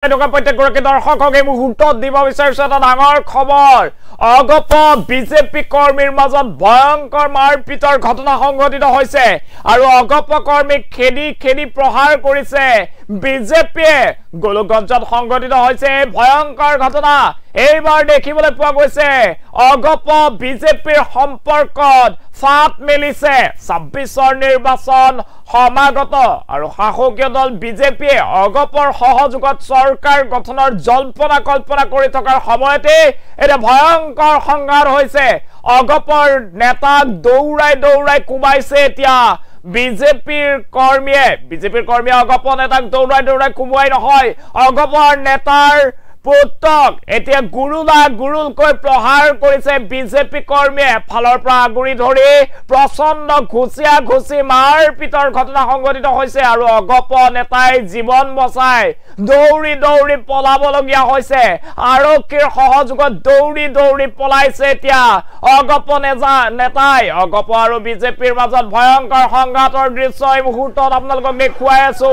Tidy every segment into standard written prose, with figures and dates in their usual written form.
প্ৰত্যেকগৰাকী দৰ্শকক এই মুহূৰ্তত দিব বিচাৰিছো এটা ডাঙৰ খবৰ অগপ বিজেপি কৰ্মীৰ মাজত ভয়ংকৰ মাৰপিটৰ ঘটনা সংঘটিত হৈছে আৰু অগপ কৰ্মীক খেদি প্ৰহাৰ কৰিছে বিজেপিয়ে গোলকগঞ্জত সংঘটিত হৈছে ভয়ংকৰ ঘটনা এইবাৰ দেখিবলৈ পোৱা গৈছে অগপ বিজেপিৰ সম্পৰ্কত ফাট মেলিছে ২৬ৰ নিৰ্বাচন সমাগত আৰু শাসকীয় দল বিজেপিয়ে অগপৰ সহযোগত চৰকাৰ গঠনৰ জল্পনা কল্পনা কৰি থকাৰ সময়তে এটা ভয়ংকৰ সংঘাত হৈছে অগপৰ নেতাক দৌৰাই কুবাইছে এতিয়া বিজেপিৰ কৰ্মীয়ে অগপ নেতাক দৌৰাই কুবাই নহয় অগপৰ নেতাৰ পুত্ৰক এতিয়া গুৰুলকৈ প্ৰহাৰ কৰিছে বিজেপি কৰ্মীয়ে ফালৰ পৰা আগুৰি ধৰি প্ৰচণ্ড ঘুচি মাৰপিটৰ ঘটনা সংঘটিত হৈছে আৰু অগপ নেতাই জীৱন বচাই দৌৰি পলাবলগীয়া হৈছে আৰক্ষীৰ সহযোগত দৌৰি পলাইছে এতিয়া অগপ নেতাই অগপ আৰু বিজেপিৰ মাজত ভয়ংকৰ সংঘাতৰ দৃশ্য এই মুহূৰ্তত আপোনালোকক দেখুৱাই আছো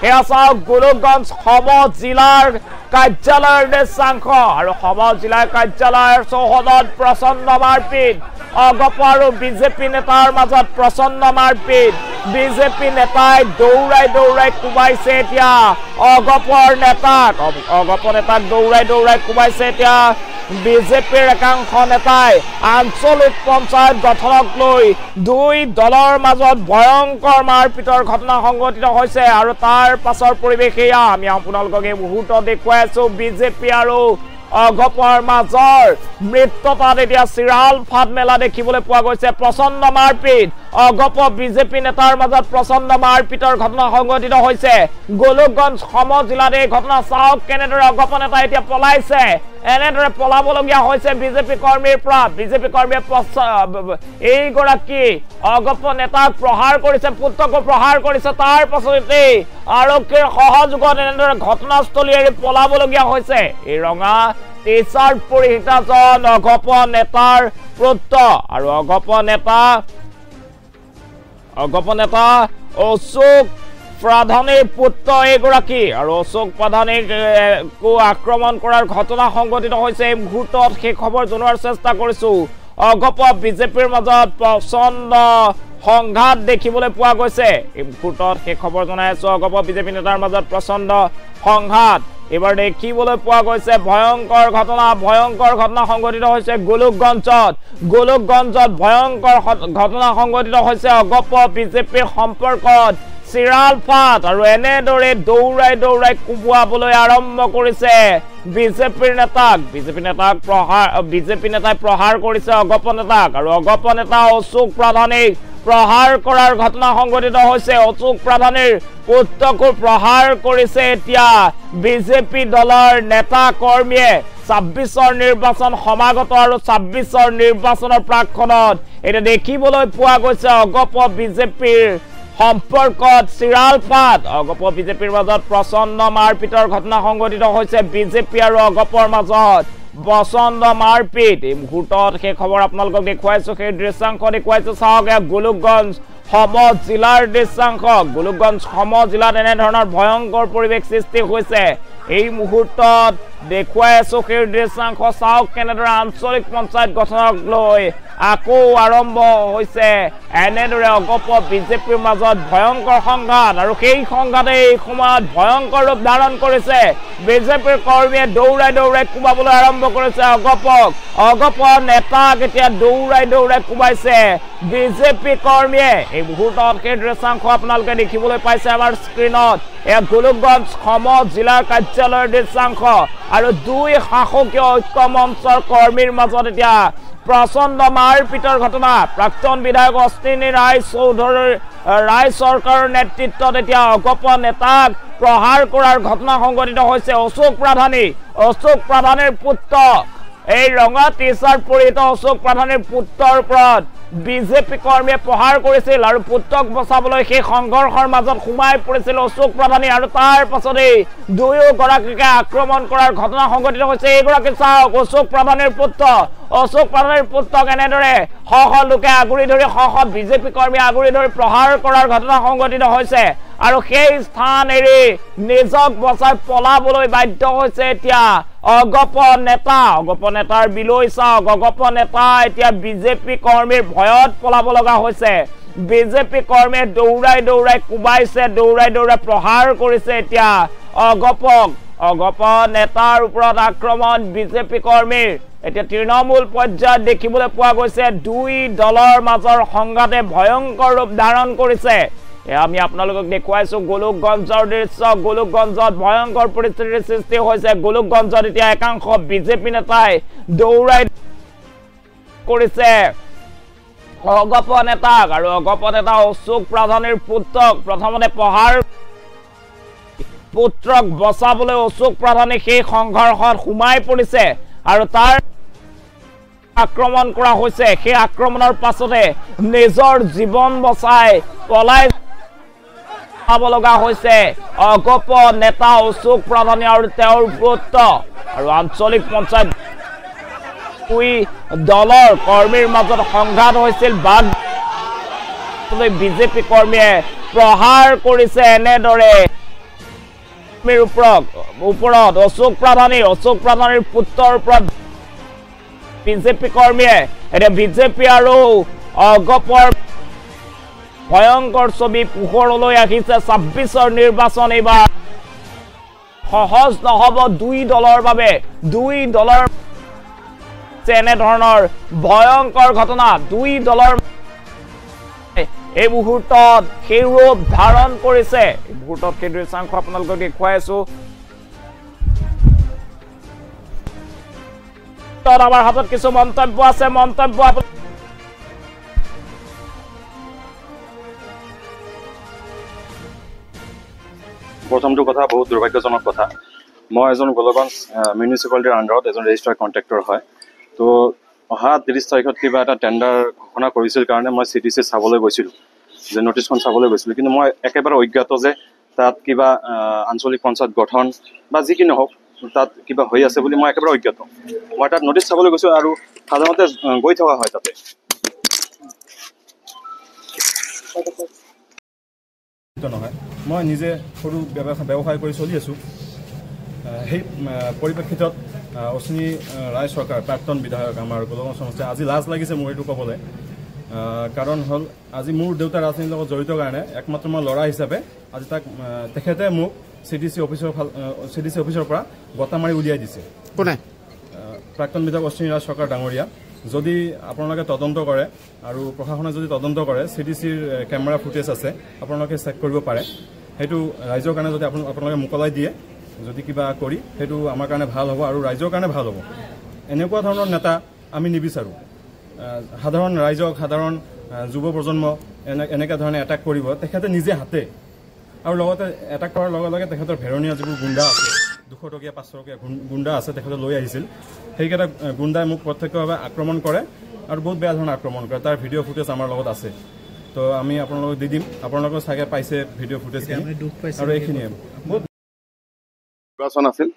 এয়া চাওক গোলকগঞ্জ সম জিলাৰ কাৰ্যালয়ৰ দৃশ্যাংশ আৰু সম জিলাৰ কাৰ্যালয়ৰ চৌহদত প্ৰচণ্ড মাৰপিট অগপ আৰু বিজেপি নেতাৰ মাজত প্ৰচণ্ড মাৰপিট বিজেপি নেতাই দৌৰাই কুবাইছে এতিয়া অগপ নেতাক দৌৰাই কুবাইছে এতিয়া বিজেপিৰ একাংশ নেতাই আঞ্চলিক পঞ্চায়ত গঠনক লৈ দুই দলৰ মাজত ভয়ংকৰ মাৰপিটৰ ঘটনা সংঘটিত হৈছে আৰু তাৰ পাছৰ পৰিৱেশ এয়া আমি আপোনালোকক এই মুহূৰ্তত দেখুৱাই আছো বিজেপি আৰু অগপৰ মাজৰ মৃত্যুতাত এতিয়া চিৰাল ফাট মেলা দেখিবলৈ পোৱা গৈছে প্ৰচণ্ড মাৰপিট অগপ বিজেপি নেতাৰ মাজত প্ৰচণ্ড মাৰপিটৰ ঘটনা সংঘটিত হৈছে গোলকগঞ্জ সম জিলাত এই ঘটনা চাওক কেনেদৰে অগপ নেতা এতিয়া পলাইছে এনেদৰে পলাবলগীয়া হৈছে বিজেপি কৰ্মীৰ পৰা বিজেপি কৰ্মীয়ে এইগৰাকী অগপ নেতাক প্ৰহাৰ কৰিছে পুত্ৰকো প্ৰহাৰ কৰিছে তাৰ পাছতে আৰক্ষীৰ সহযোগত এনেদৰে ঘটনাস্থলী এৰি পলাবলগীয়া হৈছে এই ৰঙা টি-চাৰ্ট পৰিহিতাজন অগপ নেতাৰ পুত্ৰ আৰু অগপ নেতা অশোক প্ৰধানীৰ পুত্ৰ এগৰাকী আৰু অশোক প্ৰধানীক আক্ৰমণ কৰাৰ ঘটনা সংঘটিত হৈছে এই মুহূৰ্তত সেই খবৰ জনোৱাৰ চেষ্টা কৰিছো অগপ বিজেপিৰ মাজত প্ৰচণ্ড সংঘাত দেখিবলৈ পোৱা গৈছে এই মুহূৰ্তত সেই খবৰ জনাই আছো অগপ বিজেপি নেতাৰ মাজত প্ৰচণ্ড সংঘাত এবাৰ দেখিবলৈ পোৱা গৈছে ভয়ংকৰ ঘটনা সংঘটিত হৈছে গোলকগঞ্জত ভয়ংকৰ ঘটনা সংঘটিত হৈছে অগপ বিজেপিৰ সম্পৰ্কত চিৰাল ফাট আৰু এনেদৰে দৌৰাই কুবুৱাবলৈ আৰম্ভ কৰিছে বিজেপি নেতাই প্ৰহাৰ কৰিছে অগপ নেতাক আৰু অগপ নেতা অশোক প্ৰধানীক প্ৰহাৰ কৰাৰ ঘটনা সংঘটিত হৈছে অশোক প্ৰধানীৰ পুত্ৰকো প্ৰহাৰ কৰিছে এতিয়া বিজেপি দলৰ নেতা কৰ্মীয়ে ২৬ৰ নিৰ্বাচন সমাগত আৰু ২৬ৰ নিৰ্বাচনৰ প্ৰাকখনত এতিয়া দেখিবলৈ পোৱা গৈছে অগপ বিজেপিৰ সম্পৰ্কত চিৰাল ফাট অগপ বিজেপিৰ মাজত প্ৰচণ্ড মাৰপিটৰ ঘটনা সংঘটিত হৈছে বিজেপি আৰু অগপৰ মাজত প্ৰচণ্ড মাৰপিট এই মুহূৰ্তত সেই খবৰ আপোনালোকক দেখুৱাইছো সেই দৃশ্যাংশ দেখুৱাইছো চাওক গোলকগঞ্জ সম জিলাৰ দৃশ্যাংশ গোলকগঞ্জ সম জিলাত এনেধৰণৰ ভয়ংকৰ পৰিৱেশ সৃষ্টি হৈছে এই মুহূৰ্তত দেখুৱাই আছো সেই দৃশ্যাংশ চাওক কেনেদৰে আঞ্চলিক পঞ্চায়ত গঠনক লৈ আকৌ আৰম্ভ হৈছে এনেদৰে অগপ বিজেপিৰ মাজত ভয়ংকৰ সংঘাত আৰু সেই সংঘাতে এই সময়ত ভয়ংকৰ ৰূপ ধাৰণ কৰিছে বিজেপিৰ কৰ্মীয়ে দৌৰাই কুবাবলৈ আৰম্ভ কৰিছে অগপৰ নেতাক এতিয়া দৌৰাই কুবাইছে বিজেপি কৰ্মীয়ে এই মুহূৰ্তত সেই দৃশ্যাংশ আপোনালোকে দেখিবলৈ পাইছে আমাৰ স্ক্ৰীনত এয়া গোলকগঞ্জ সম জিলাৰ কাৰ্যালয়ৰ দৃশ্যাংশ আৰু দুই শাসকীয় ঐক্য মঞ্চৰ কৰ্মীৰ মাজত এতিয়া প্ৰচণ্ড মাৰপিটৰ ঘটনা প্ৰাক্তন বিধায়ক অশ্বিনী ৰায় চৰকাৰৰ নেতৃত্বত এতিয়া অগপ নেতাক প্ৰহাৰ কৰাৰ ঘটনা সংঘটিত হৈছে অশোক প্ৰধানীৰ পুত্ৰ এই ৰঙা টি-চাৰ্ট পৰিহিত অশোক প্ৰধানীৰ পুত্ৰৰ ওপৰত বিজেপি কৰ্মীয়ে প্ৰহাৰ কৰিছিল আৰু পুত্ৰক বচাবলৈ সেই সংঘৰ্ষৰ মাজত সোমাই পৰিছিল অশোক প্ৰধানী আৰু তাৰ পাছতেই দুয়োগৰাকীকে আক্ৰমণ কৰাৰ ঘটনা সংঘটিত হৈছে এইগৰাকী চাওক অশোক প্ৰধানীৰ পুত্ৰক এনেদৰে শ লোকে আগুৰি ধৰি বিজেপি কৰ্মী আগুৰি ধৰি প্ৰহাৰ কৰাৰ ঘটনা সংঘটিত হৈছে আৰু সেই স্থান এৰি নিজক বচাই পলাবলৈ বাধ্য হৈছে এতিয়া অগপ নেতাৰ বিলৈ চাওক অগপ নেতা এতিয়া বিজেপি কৰ্মীৰ ভয়ত পলাব লগা হৈছে বিজেপি কৰ্মীয়ে দৌৰাই কুবাইছে দৌৰাই প্ৰহাৰ কৰিছে এতিয়া অগপ নেতাৰ ওপৰত আক্ৰমণ বিজেপি কৰ্মীৰ এতিয়া তৃণমূল পৰ্যায়ত দেখিবলৈ পোৱা গৈছে দুই দলৰ মাজৰ সংঘাতে ভয়ংকৰ ৰূপ ধাৰণ কৰিছে আমি আপোনালোকক দেখুৱাইছো গোলকগঞ্জৰ দৃশ্য গোলকগঞ্জত ভয়ংকৰ পৰিস্থিতিৰ সৃষ্টি হৈছে গোলকগঞ্জত এতিয়া একাংশ বিজেপি নেতাই দৌৰাই কৰিছে অগপ নেতাক আৰু অগপ নেতা অশোক প্ৰাধানীৰ পুত্ৰক প্ৰথমতে পঢ়াৰ পুত্ৰক বচাবলৈ অশোক প্ৰাধানী সেই সংঘৰ্ষত সোমাই পৰিছে আৰু তাৰ আক্ৰমণ কৰা হৈছে সেই আক্ৰমণৰ পাছতে নিজৰ জীৱন বচাই পলাই যাব লগা হৈছে অগপ নেতা অশোক প্ৰাধানী আৰু তেওঁৰ পুত্ৰ আৰু আঞ্চলিক পঞ্চায়ত দুই দলৰ কৰ্মীৰ মাজত সংঘাত হৈছিল বাদ বিজেপি কৰ্মীয়ে প্ৰহাৰ কৰিছে এনেদৰে ওপৰত অশোক প্ৰাধানীৰ পুত্ৰৰ ওপৰত বিজেপি কৰ্মীয়ে এতিয়া বিজেপি আৰু অগপৰ ভয়ংকৰ ছবি পোহৰলৈ আহিছে ২৬ৰ নিৰ্বাচন এইবাৰ সহজ নহ'ব দুই দলৰ বাবে দুই দলৰ এনে ধৰণৰ ভয়ংকৰ ঘটনা দুই দলৰ এই মুহূৰ্তত সেই ৰূপ ধাৰণ কৰিছে এই মুহূৰ্তত সেই দৃশ্যাংশ আপোনালোকক দেখুৱাই আছো আমাৰ হাতত কিছু মন্তব্য আছে প্ৰথমটো কথা বহুত দুৰ্ভাগ্যজনক কথা মই এজন গোলগঞ্জ মিউনিচিপালিটিৰ আণ্ডাৰত এজন ৰেজিষ্টাৰ্ড কণ্ট্ৰেক্টৰ হয় তো অহা ৩০ তাৰিখত কিবা এটা টেণ্ডাৰ ঘোষণা কৰিছিল কাৰণে মই CTC চাবলৈ গৈছিলোঁ যে নটিছখন চাবলৈ গৈছিলোঁ কিন্তু মই একেবাৰে অজ্ঞাত যে তাত কিবা আঞ্চলিক পঞ্চায়ত গঠন বা যি কি নহওক তাত কিবা হৈ আছে বুলি মই একেবাৰে অজ্ঞাত মই তাত নটিছ চাবলৈ গৈছোঁ আৰু সাধাৰণতে গৈ থকা হয় তাতে নহয় মই নিজে সৰু ব্যৱসায় কৰি চলি আছোঁ সেই পৰিপ্ৰেক্ষিতত অশ্বিনী ৰায় চৰকাৰ প্ৰাক্তন বিধায়ক আমাৰ গোলগঞ্জ সমষ্টি আজি লাজ লাগিছে মোৰ এইটো ক'বলৈ কাৰণ হ'ল আজি মোৰ দেউতা ৰাজনীতিৰ লগত জড়িত কাৰণে একমাত্ৰ মই ল'ৰা হিচাপে আজি তেখেতে মোক CDC অফিচৰ পৰা বঁটা মাৰি উলিয়াই দিছে কোনে প্ৰাক্তন বিধায়ক অশ্বিনী ৰায় চৰকাৰ ডাঙৰীয়া যদি আপোনালোকে তদন্ত কৰে আৰু প্ৰশাসনে যদি তদন্ত কৰে CDCৰ কেমেৰা ফুটেজ আছে আপোনালোকে চেক কৰিব পাৰে সেইটো ৰাইজৰ কাৰণে যদি আপোনালোকে মোকলাই দিয়ে যদি কিবা কৰি সেইটো আমাৰ কাৰণে ভাল হ'ব আৰু ৰাইজৰ কাৰণে ভাল হ'ব এনেকুৱা ধৰণৰ নেতা আমি নিবিচাৰোঁ সাধাৰণ ৰাইজক সাধাৰণ যুৱ প্ৰজন্ম এনেকুৱা ধৰণে এটাক কৰিব তেখেতে নিজে হাতে আৰু লগতে এটাক কৰাৰ লগে লগে তেখেতৰ ভেৰণীয়া যিবোৰ গুণ্ডা আছে ২০০ টকীয়া ৫০০ টকীয়া গুণ্ডা আছে তেখেতে লৈ আহিছিল সেইকেইটা গুণ্ডাই মোক প্ৰত্যক্ষভাৱে আক্ৰমণ কৰে আৰু বহুত বেয়া ধৰণে আক্ৰমণ কৰে তাৰ ভিডিঅ' ফুটেজ আমাৰ লগত আছে তো আমি আপোনালোকক দি দিম আপোনালোকে চাগে পাইছে ভিডিঅ' ফুটেজ আৰু এইখিনিয়ে বহুত নিৰ্বাচন আছিল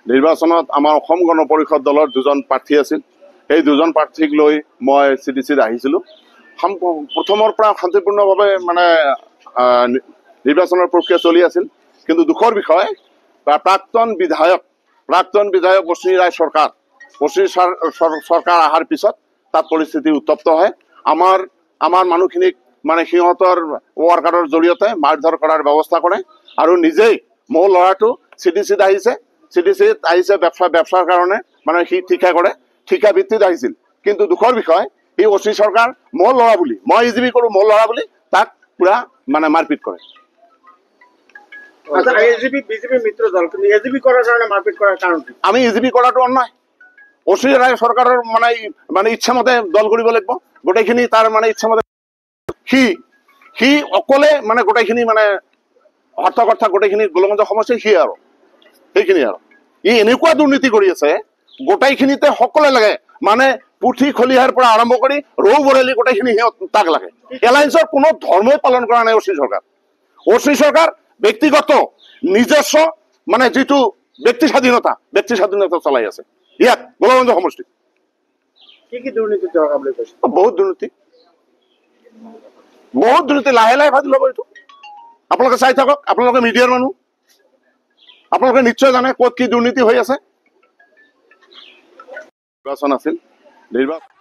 নিৰ্বাচনত আমাৰ অসম গণ পৰিষদ দলৰ দুজন প্ৰাৰ্থী আছিল সেই দুজন প্ৰাৰ্থীক লৈ মই CDCত আহিছিলোঁ প্ৰথমৰ পৰা শান্তিপূৰ্ণভাৱে মানে নিৰ্বাচনৰ প্ৰক্ৰিয়া চলি আছিল কিন্তু দুখৰ বিষয় প্ৰাক্তন বিধায়ক অশ্বিনী ৰায় চৰকাৰ অহাৰ পিছত তাত পৰিস্থিতি উত্তপ্ত হয় আমাৰ মানুহখিনিক মানে সিহঁতৰ ৱাৰ্কাৰৰ জৰিয়তে মাৰধৰ কৰাৰ ব্যৱস্থা কৰে আৰু নিজেই মোৰ ল'ৰাটো CDCত আহিছে ব্যবসাৰ কাৰণে মানে সি ঠিকা ভিত্তিত আহিছিল কিন্তু দুখৰ বিষয় এই অশ্বিনী চৰকাৰ মোৰ ল'ৰা বুলি মই EGB কৰোঁ মোৰ ল'ৰা বুলি তাক পুৰা মানে মাৰপিট কৰে আচ্ছা EGB বিজেপি মিত্ৰ দল কিন্তু EGB কৰাৰ কাৰণে মাৰপিট কৰাৰ কাৰণ কি আমি EGB কৰাটো অন্যায় অশ্বিনী ৰায় চৰকাৰৰ মানে ইচ্ছামতে দল কৰিব লাগিব গোটেইখিনি তাৰ মানে ইচ্ছামতে সি অকলে মানে গোটেইখিনি মানে হত্যা গোটেইখিনি গোলগঞ্জ সমষ্টি সি আৰু সেইখিনি আৰু ই এনেকুৱা দুৰ্নীতি কৰি আছে গোটেইখিনিতে সকলে লাগে মানে পুথি খলিহাৰ পৰা আৰম্ভ কৰি ৰৌ বৰেলি গোটেইখিনি তাক লাগে এলায়েন্সৰ কোনো ধৰ্মই পালন কৰা নাই অশ্বিনী চৰকাৰ ব্যক্তিগত নিজস্ব মানে যিটো ব্যক্তি স্বাধীনতা চলাই আছে ইয়াত গোলগঞ্জ সমষ্টি কি দুৰ্নীতি বহুত দুৰ্নীতি লাহে লাহে ভাজি ল'ব এইটো আপোনালোকে চাই থাকক, আপোনালোকে মিডিয়াৰ মানুহ, আপোনালোকে নিশ্চয় জানে ক'ত কি দুৰ্নীতি হৈ আছে। নিৰ্বাচন আছিল, নিৰ্বাচন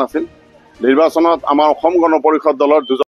আছিল। নিৰ্বাচনত আমাৰ অসম গণ পৰিষদ দলৰ দুজন